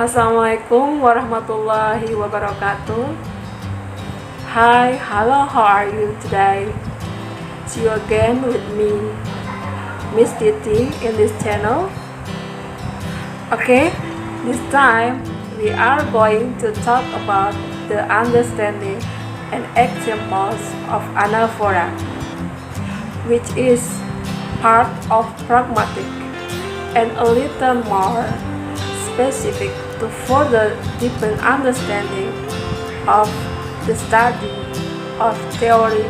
Assalamualaikum warahmatullahi wabarakatuh. Hi, hello, how are you today? See you again with me, Miss Titi, in this channel. Okay, this time we are going to talk about the understanding and examples of anaphora, which is part of pragmatic and a little more specific to further deepen understanding of the study of theory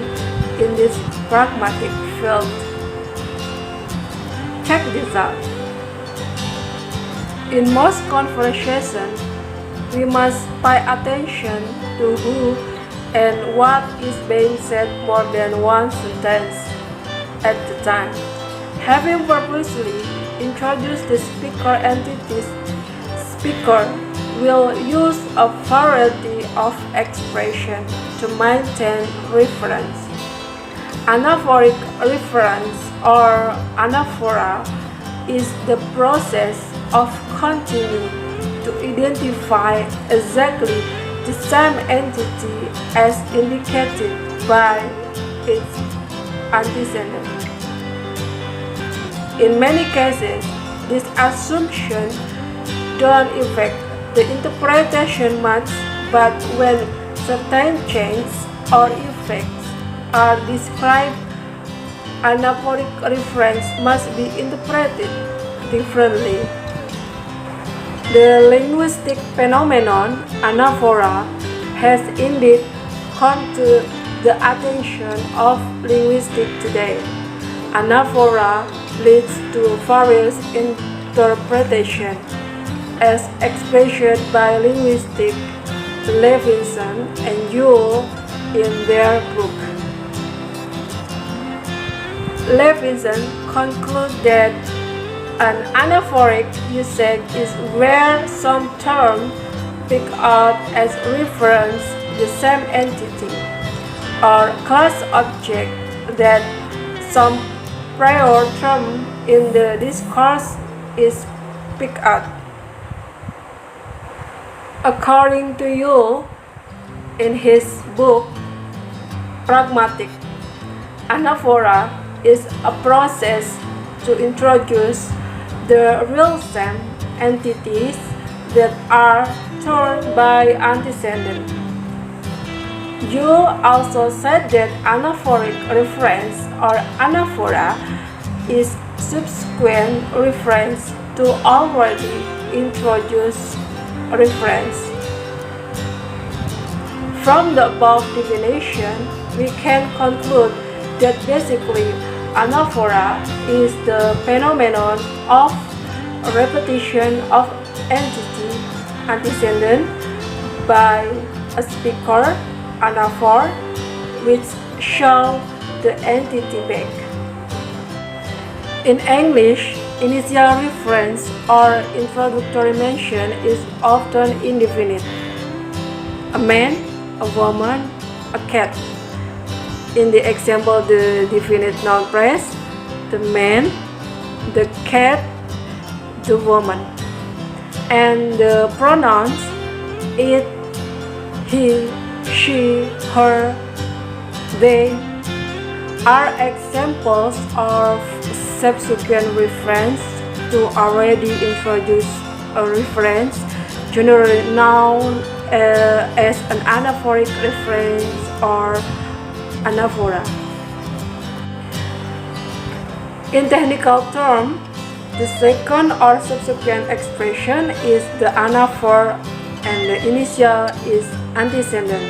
in this pragmatic field. Check this out. In most conversations, we must pay attention to who and what is being said more than one sentence at a time. Having purposely introduced the speaker entities, speaker will use a variety of expression to maintain reference. Anaphoric reference or anaphora is the process of continuing to identify exactly the same entity as indicated by its antecedent. In many cases, this assumption don't affect the interpretation much, but when certain changes or effects are described, anaphoric reference must be interpreted differently. The linguistic phenomenon anaphora has indeed come to the attention of linguistics today. Anaphora leads to various interpretations, as expressed by linguistics Levinson and Yule in their book. Levinson concludes that an anaphoric usage is where some term pick out as reference the same entity or class object that some prior term in the discourse is picked out. According to Yule, in his book Pragmatic, anaphora is a process to introduce the real same entities that are turned by antecedent. Yule also said that anaphoric reference or anaphora is subsequent reference to already introduced reference. From the above definition, we can conclude that basically anaphora is the phenomenon of repetition of entity antecedent by a speaker, anaphor, which show the entity back. In English, initial reference or introductory mention is often indefinite. A man, a woman, a cat. In the example, the definite noun phrase, the man, the cat, the woman. And the pronouns it, he, she, her, they are examples of subsequent reference to already introduced a reference, generally known as an anaphoric reference or anaphora. In technical terms, the second or subsequent expression is the anaphor and the initial is antecedent.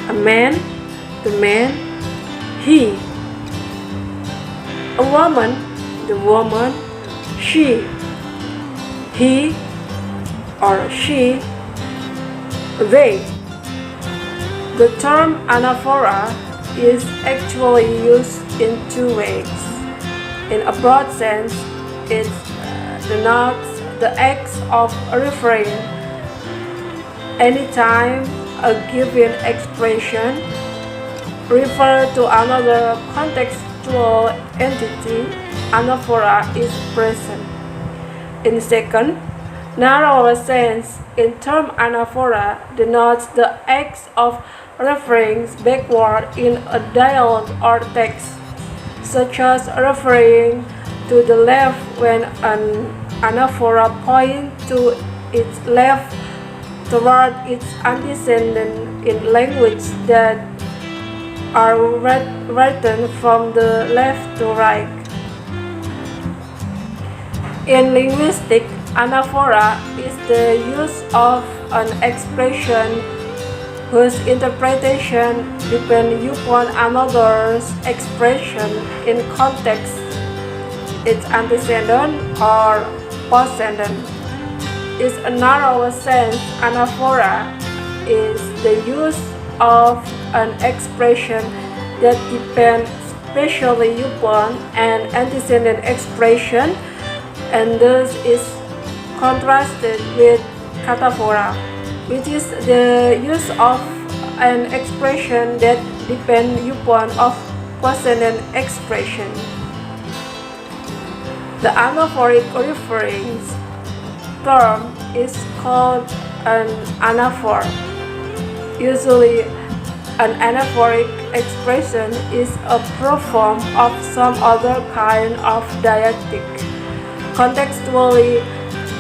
A man, the man, he. A woman, the woman, she, he or she, they. The term anaphora is actually used in two ways. In a broad sense, it denotes the act of referring anytime a given expression refers to another contextual entity, anaphora is present. In second, Narrower sense, in term anaphora, denotes the act of referring backward in a dialogue or text, such as referring to the left when an anaphora points to its left toward its antecedent in language that are written from the left to right. In linguistics, anaphora is the use of an expression whose interpretation depends upon another's expression in context, its antecedent or postcedent. In a narrower sense, anaphora is the use of an expression that depends specially upon an antecedent expression and thus is contrasted with cataphora, which is the use of an expression that depends upon of postcedent expression. The anaphoric reference term is called an anaphor. Usually, an anaphoric expression is a proof form of some other kind of dialectic. Contextually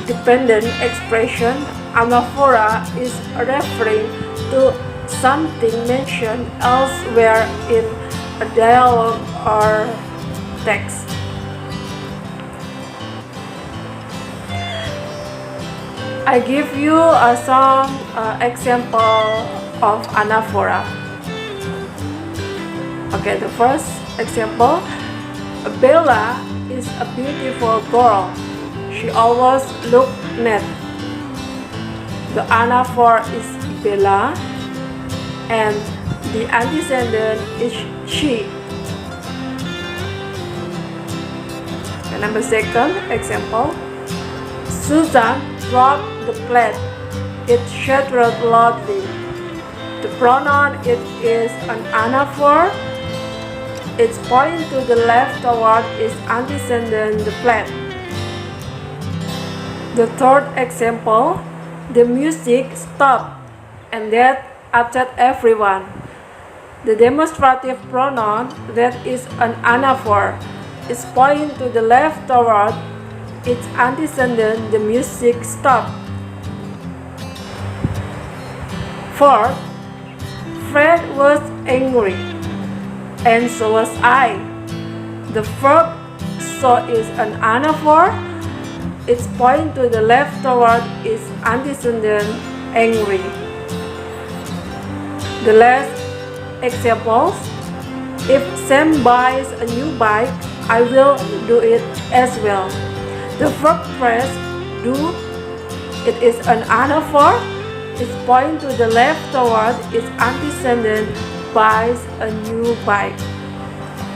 dependent expression, anaphora is referring to something mentioned elsewhere in a dialogue or text. I give you some example of anaphora. Okay, the first example, Bella is a beautiful girl. She always looks neat. The anaphor is Bella and the antecedent is she. And number second example, Susan dropped the plate. It shattered loudly. The pronoun it is an anaphor. Its point to the left toward its antecedent, the plate. The third example, the music stopped and that upset everyone. The demonstrative pronoun that is an anaphor. Its point to the left toward its antecedent, the music stopped. Fourth, Fred was angry, and so was I. The verb so is an anaphor. Its point to the left toward its antecedent, angry. The last examples, if Sam buys a new bike, I will do it as well. The verb phrase do, it is an anaphor. Its point to the left toward its antecedent, buys a new bike.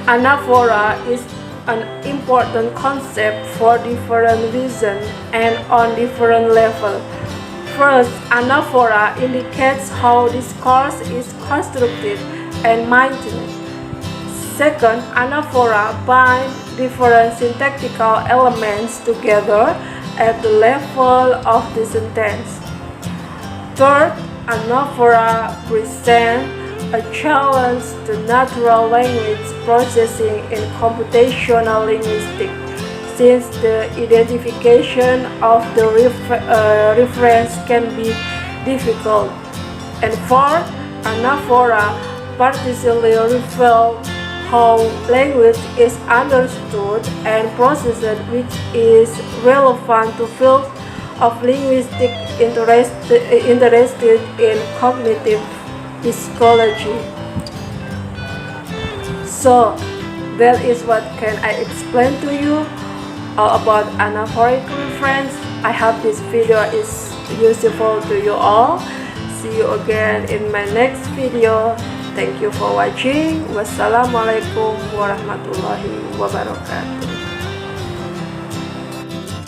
Anaphora is an important concept for different reasons and on different levels. First, anaphora indicates how discourse is constructed and maintained. Second, anaphora bind different syntactical elements together at the level of the sentence. Third, anaphora present a challenge to natural language processing in computational linguistics, since the identification of the reference can be difficult. And fourth, anaphora partially reveal how language is understood and processed, which is relevant to fields of linguistics interested in cognitive psychology. So that is what can I explain to you about anaphoric reference. I hope this video is useful to you all. See you again in my next video. Thank you for watching. Wassalamualaikum warahmatullahi wabarakatuh.